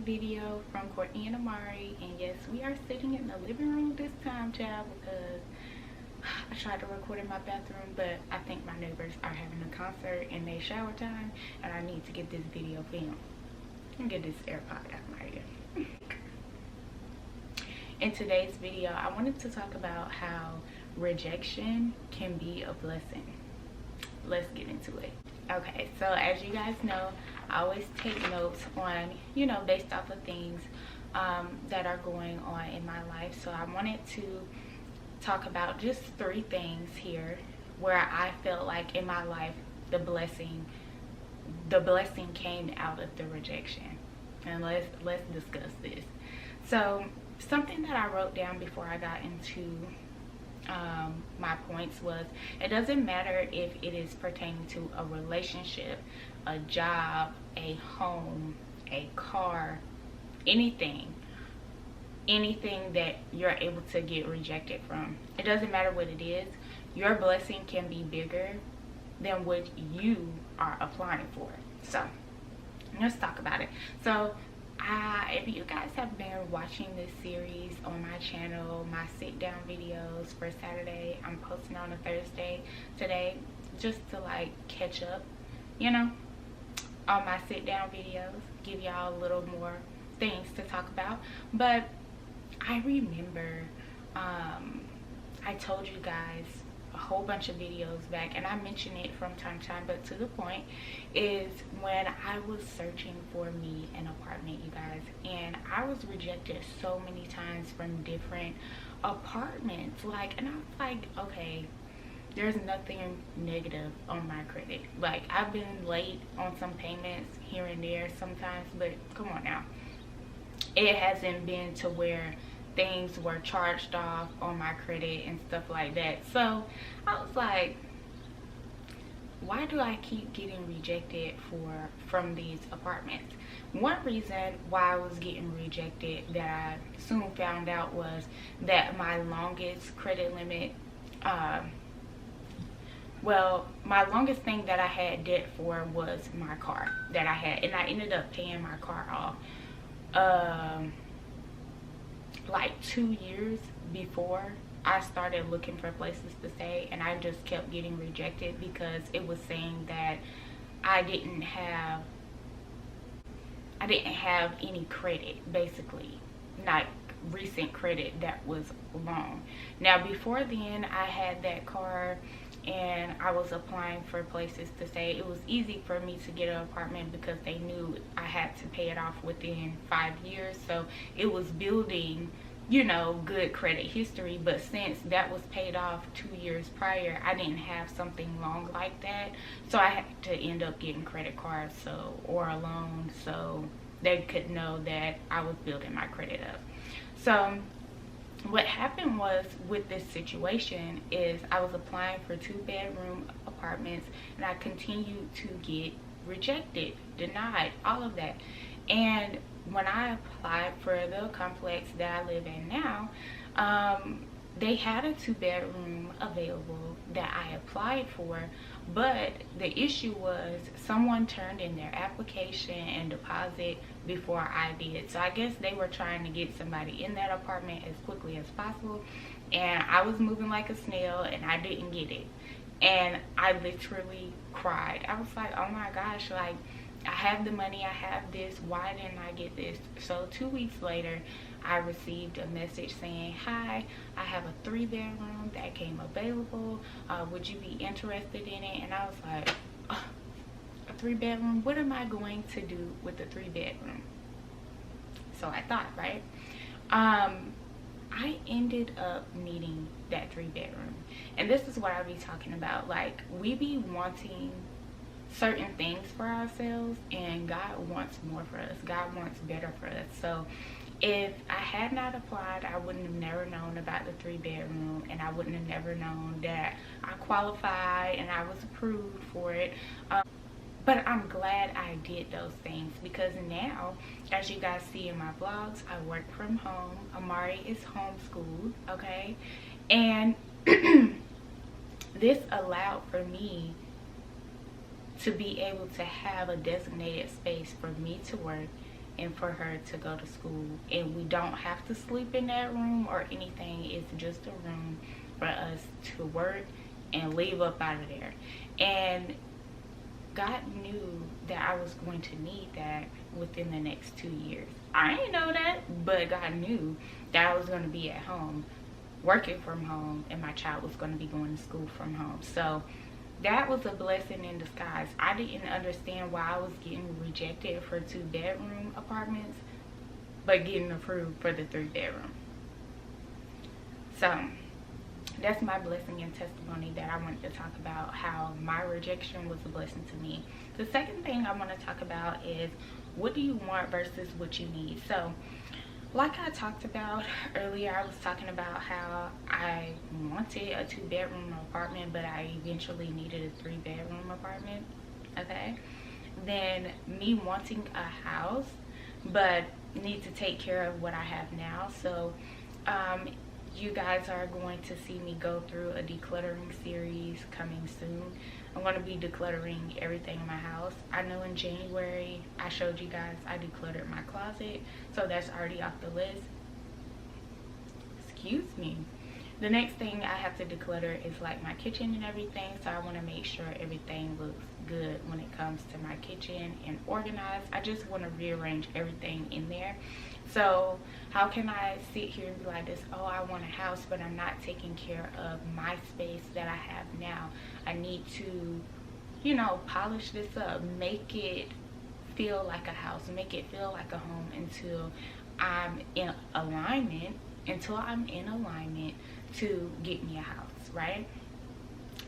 video from Courtney and Amare, and yes, we are sitting in the living room this time, child, because I tried to record in my bathroom, but I think my neighbors are having a concert in their shower time, and I need to get this video filmed and get this AirPod out of my ear. In today's video, I wanted to talk about how rejection can be a blessing. Let's get into it. Okay, so as you guys know, I always take notes on, based off of things that are going on in my life. So I wanted to talk about just 3 things here where I felt like in my life the blessing came out of the rejection. And let's discuss this. So something that I wrote down before I got into my points was, it doesn't matter if it is pertaining to a relationship, a job, a home, a car, anything that you're able to get rejected from. It doesn't matter what it is. Your blessing can be bigger than what you are applying for. So let's talk about it. So if you guys have been watching this series on my channel, my sit down videos for Saturday, I'm posting on a Thursday today, just to like catch up, on my sit down videos, give y'all a little more things to talk about. But I remember I told you guys a whole bunch of videos back, and I mention it from time to time, but to the point, is when I was searching for me an apartment, you guys, and I was rejected so many times from different apartments, and I was like, okay, there's nothing negative on my credit. Like, I've been late on some payments here and there sometimes, but come on now, it hasn't been to where things were charged off on my credit and stuff like that. So I was like, why do I keep getting rejected from these apartments? One reason why I was getting rejected that I soon found out was that my longest credit limit, my longest thing that I had debt for was my car that I had, and I ended up paying my car off like 2 years before I started looking for places to stay, and I just kept getting rejected because it was saying that I didn't have any credit, basically, like recent credit that was long. Now before then, I had that car and I was applying for places to stay. It was easy for me to get an apartment because they knew I had to pay it off within 5 years. So it was building, good credit history. But since that was paid off 2 years prior, I didn't have something long like that. So I had to end up getting credit cards or a loan so they could know that I was building my credit up. So what happened was, with this situation, is I was applying for 2-bedroom apartments, and I continued to get rejected, denied, all of that. And when I applied for the complex that I live in now, they had a 2-bedroom available that I applied for, but the issue was someone turned in their application and deposit before I did. So I guess they were trying to get somebody in that apartment as quickly as possible, and I was moving like a snail and I didn't get it. And I literally cried. I was like, oh my gosh, like, I have the money, I have this, why didn't I get this? So 2 weeks later, I received a message saying, hi, I have a 3-bedroom that came available, would you be interested in it? And I was like, a 3-bedroom? What am I going to do with a 3-bedroom? So I thought, right? I ended up needing that 3-bedroom. And this is what I be talking about. Like, we be wanting certain things for ourselves, and God wants more for us. God wants better for us. So if I had not applied, I wouldn't have never known about the 3-bedroom, and I wouldn't have never known that I qualified and I was approved for it. But I'm glad I did those things, because now, as you guys see in my vlogs, I work from home. Amare is homeschooled, okay? And this allowed for me to be able to have a designated space for me to work and for her to go to school. And we don't have to sleep in that room or anything. It's just a room for us to work and leave up out of there. And God knew that I was going to need that within the next 2 years. I didn't know that, but God knew that I was going to be at home, working from home, and my child was going to be going to school from home. So that was a blessing in disguise. I didn't understand why I was getting rejected for 2-bedroom apartments, but getting approved for the 3-bedroom. So that's my blessing and testimony that I wanted to talk about, how my rejection was a blessing to me. The second thing I want to talk about is, what do you want versus what you need? So like I talked about earlier, I was talking about how I wanted a 2-bedroom apartment, but I eventually needed a 3-bedroom apartment. Okay, then me wanting a house but need to take care of what I have now. So you guys are going to see me go through a decluttering series coming soon. I'm going to be decluttering everything in my house. I know in January I showed you guys I decluttered my closet, so that's already off the list. Excuse me. The next thing I have to declutter is like my kitchen and everything, so I want to make sure everything looks good when it comes to my kitchen and organized. I just want to rearrange everything in there. So how can I sit here and be like this, oh, I want a house, but I'm not taking care of my space that I have now? I need to, you know, polish this up, make it feel like a house, make it feel like a home until I'm in alignment, to get me a house, right?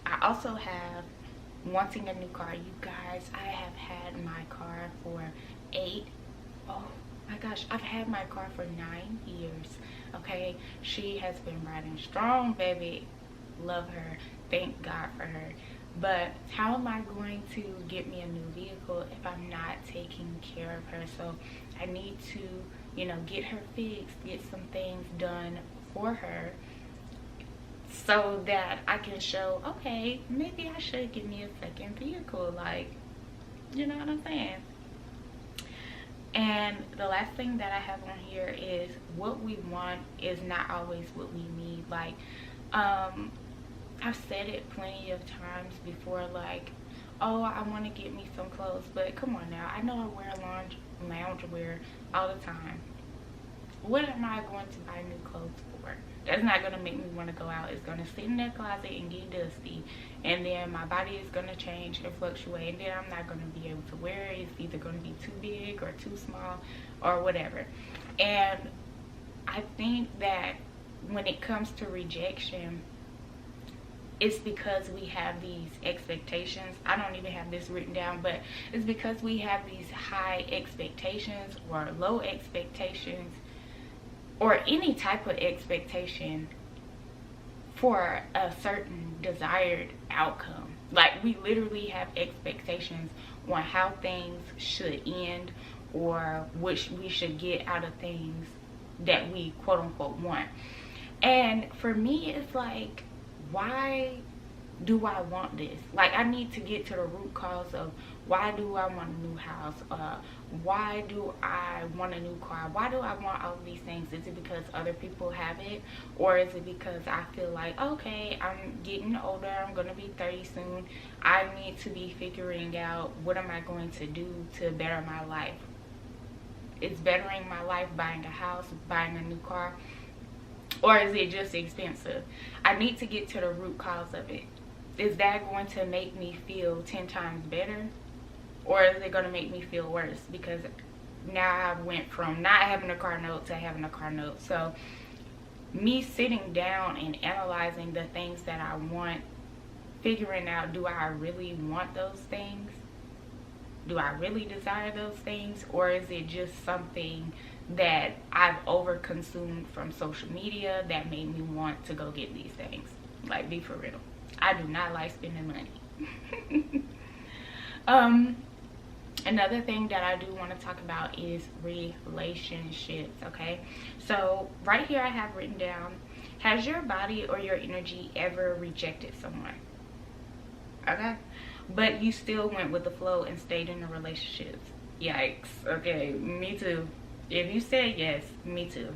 I also have wanting a new car. You guys, I have had my car for oh my gosh, I've had my car for 9 years. Okay, she has been riding strong, baby. Love her, thank God for her. But how am I going to get me a new vehicle if I'm not taking care of her? So I need to, you know, get her fixed, get some things done for her, so that I can show, okay, maybe I should get me a second vehicle. Like, you know what I'm saying? And the last thing that I have on here is, what we want is not always what we need. Like, I've said it plenty of times before, like, oh, I want to get me some clothes, but come on now, I know I wear loungewear all the time. What am I going to buy new clothes for? That's not going to make me want to go out. It's going to sit in that closet and get dusty, and then my body is going to change and fluctuate, and then I'm not going to be able to wear it. It's either going to be too big or too small or whatever. And I think that when it comes to rejection, it's because we have these expectations. I don't even have this written down, but it's because we have these high expectations or low expectations, or any type of expectation for a certain desired outcome. Like, we literally have expectations on how things should end, or what we should get out of things that we quote unquote want. And for me, it's like, why do I want this? Like, I need to get to the root cause of, why do I want a new house? Why do I want a new car? Why do I want all of these things? Is it because other people have it? Or is it because I feel like, okay, I'm getting older, I'm going to be 30 soon, I need to be figuring out, what am I going to do to better my life? Is bettering my life buying a house, buying a new car? Or is it just expensive? I need to get to the root cause of it. Is that going to make me feel 10 times better? Or is it going to make me feel worse? Because now I went from not having a car note to having a car note. So me sitting down and analyzing the things that I want, figuring out, do I really want those things? Do I really desire those things? Or is it just something that I've overconsumed from social media that made me want to go get these things? Like, be for real. I do not like spending money. Another thing that I do want to talk about is relationships, okay? So right here I have written down, has your body or your energy ever rejected someone? Okay? But you still went with the flow and stayed in the relationships. Yikes. Okay, me too. If you said yes, me too.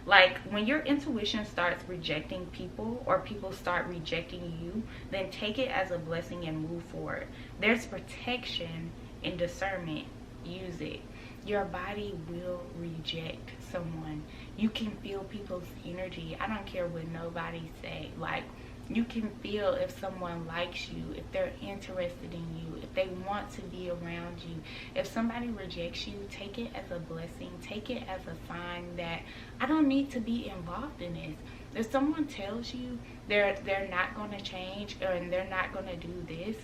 Like, when your intuition starts rejecting people, or people start rejecting you, then take it as a blessing and move forward. There's protection in discernment. Use it. Your body will reject someone. You can feel people's energy. I don't care what nobody say. Like, you can feel if someone likes you, if they're interested in you, if they want to be around you. If somebody rejects you, take it as a blessing. Take it as a sign that I don't need to be involved in this. If someone tells you they're not going to change, or they're not going to do this,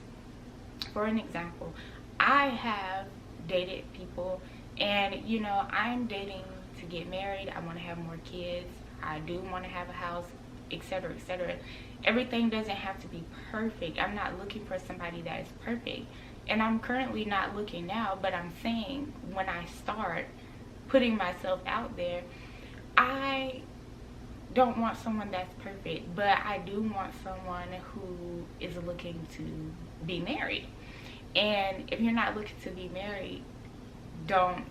for an example, I have dated people, and you know, I'm dating to get married. I want to have more kids. I do want to have a house, etc., etc. Everything doesn't have to be perfect. I'm not looking for somebody that is perfect, and I'm currently not looking now, but I'm saying when I start putting myself out there, I don't want someone that's perfect, but I do want someone who is looking to be married. And if you're not looking to be married, don't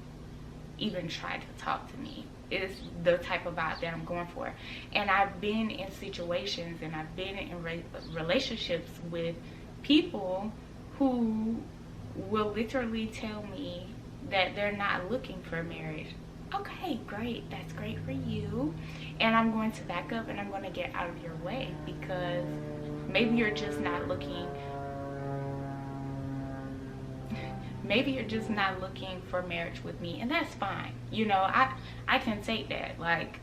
even try to talk to me. It's the type of vibe that I'm going for. And I've been in situations, and I've been in relationships with people who will literally tell me that they're not looking for marriage. Okay, great. That's great for you. And I'm going to back up, and I'm going to get out of your way, because maybe you're just not looking for marriage with me, and that's fine. You know, I can take that. Like,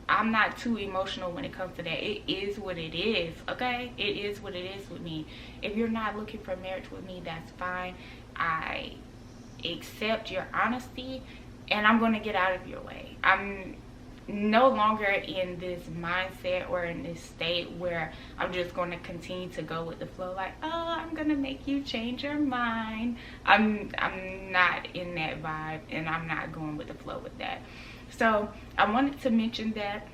I'm not too emotional when it comes to that. It is what it is, okay? It is what it is with me. If you're not looking for marriage with me, that's fine. I accept your honesty, and I'm going to get out of your way. I'm no longer in this mindset or in this state where I'm just going to continue to go with the flow, like, oh, I'm going to make you change your mind. I'm not in that vibe, and I'm not going with the flow with that. So I wanted to mention that,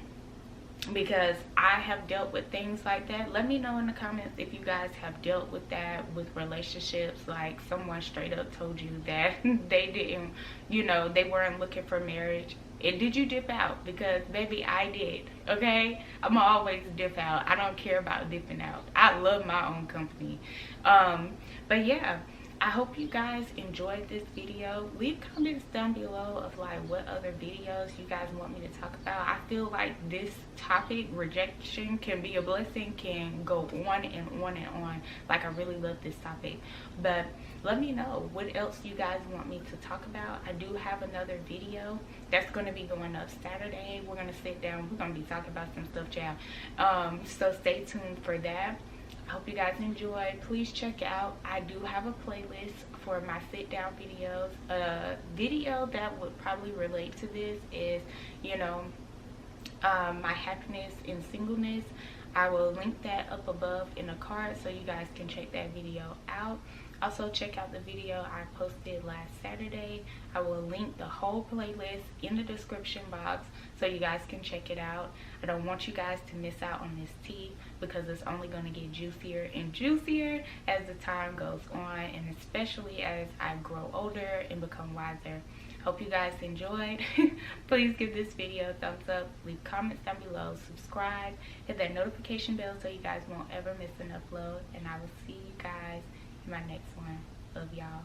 because I have dealt with things like that. Let me know in the comments if you guys have dealt with that with relationships, like someone straight up told you that they didn't, you know, they weren't looking for marriage. And did you dip out? Because baby, I did. Okay, I'm always dip out. I don't care about dipping out. I love my own company. But yeah, I hope you guys enjoyed this video. Leave comments down below of like what other videos you guys want me to talk about. I feel like this topic, rejection, can be a blessing, can go on and on and on. Like, I really love this topic. But let me know what else you guys want me to talk about. I do have another video that's going to be going up Saturday. We're going to sit down. We're going to be talking about some stuff, child. So stay tuned for that. I hope you guys enjoyed. Please check out, I do have a playlist for my sit down videos. A video that would probably relate to this is, you know, my happiness in singleness. I will link that up above in a card so you guys can check that video out. Also, check out the video I posted last Saturday. I will link the whole playlist in the description box so you guys can check it out. I don't want you guys to miss out on this tea, because it's only going to get juicier and juicier as the time goes on, and especially as I grow older and become wiser. Hope you guys enjoyed. Please give this video a thumbs up, leave comments down below, subscribe, hit that notification bell so you guys won't ever miss an upload, and I will see you guys in my next one. Love y'all.